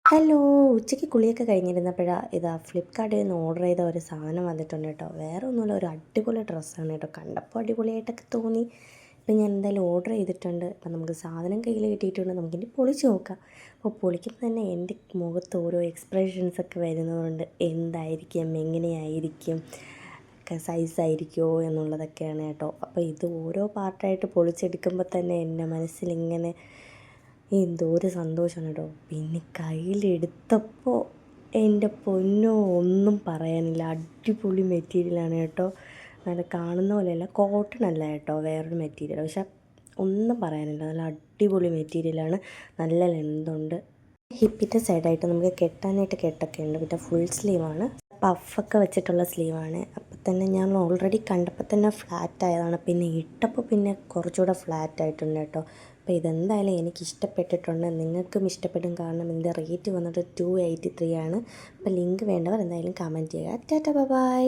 Hello. ഉച്ചയ്ക്ക് കുളിയൊക്കെ കഴിഞ്ഞിരുന്നപ്പോഴാണ് ഇതാ ഫ്ലിപ്കാർട്ടിൽ നിന്ന് ഓർഡർ ചെയ്ത ഒരു സാധനം വന്നിട്ടുണ്ട് കേട്ടോ. വേറെ ഒന്നുമില്ല, ഒരു അടിപൊളി ഡ്രസ്സാണ് കേട്ടോ. കണ്ടപ്പോൾ അടിപൊളിയായിട്ടൊക്കെ തോന്നി. ഇപ്പം ഞാൻ എന്തായാലും ഓർഡർ ചെയ്തിട്ടുണ്ട്. അപ്പം നമുക്ക് സാധനം കയ്യിൽ കിട്ടിയിട്ടുണ്ട്. നമുക്കിനി പൊളിച്ച് നോക്കാം. അപ്പോൾ പൊളിക്കുമ്പോൾ തന്നെ എൻ്റെ മുഖത്ത് ഓരോ എക്സ്പ്രഷൻസൊക്കെ വരുന്നതുകൊണ്ട് എന്തായിരിക്കും, എങ്ങനെയായിരിക്കും, സൈസായിരിക്കുമോ എന്നുള്ളതൊക്കെയാണ് കേട്ടോ. അപ്പോൾ ഇത് ഓരോ പാർട്ടായിട്ട് പൊളിച്ചെടുക്കുമ്പോൾ തന്നെ എൻ്റെ മനസ്സിലിങ്ങനെ എന്തോ ഒരു സന്തോഷമാണ് കേട്ടോ. പിന്നെ കയ്യിലെടുത്തപ്പോൾ എൻ്റെ പൊന്നോ, ഒന്നും പറയാനില്ല. അടിപൊളി മെറ്റീരിയലാണ് കേട്ടോ. നല്ല കാണുന്ന പോലെയല്ല, കോട്ടൺ അല്ല കേട്ടോ, വേറൊരു മെറ്റീരിയൽ. പക്ഷെ ഒന്നും പറയാനില്ല, നല്ല അടിപൊളി മെറ്റീരിയലാണ്. നല്ല ലെന്തുണ്ട്. ഹിപ്പിൻ്റെ സൈഡായിട്ട് നമുക്ക് കെട്ടാനായിട്ട് കെട്ടൊക്കെ ഉണ്ട്. പിന്നെ ഫുൾ സ്ലീവാണ്, പഫൊക്കെ വെച്ചിട്ടുള്ള സ്ലീവാണ്. അപ്പം തന്നെ ഞാൻ ഓൾറെഡി കണ്ടപ്പോൾ തന്നെ ഫ്ലാറ്റ് ആയതാണ്. പിന്നെ ഇട്ടപ്പോൾ പിന്നെ കുറച്ചുകൂടെ ഫ്ലാറ്റ് ആയിട്ടുണ്ട് കേട്ടോ. അപ്പോൾ ഇതെന്തായാലും എനിക്ക് ഇഷ്ടപ്പെട്ടിട്ടുണ്ട്, നിങ്ങൾക്കും ഇഷ്ടപ്പെടും. കാരണം ഇതിൻ്റെ റേറ്റ് വന്നിട്ട് 283 ആണ്. അപ്പോൾ ലിങ്ക് വേണ്ടവർ എന്തായാലും കമൻറ്റ് ചെയ്യുക. Tata bye.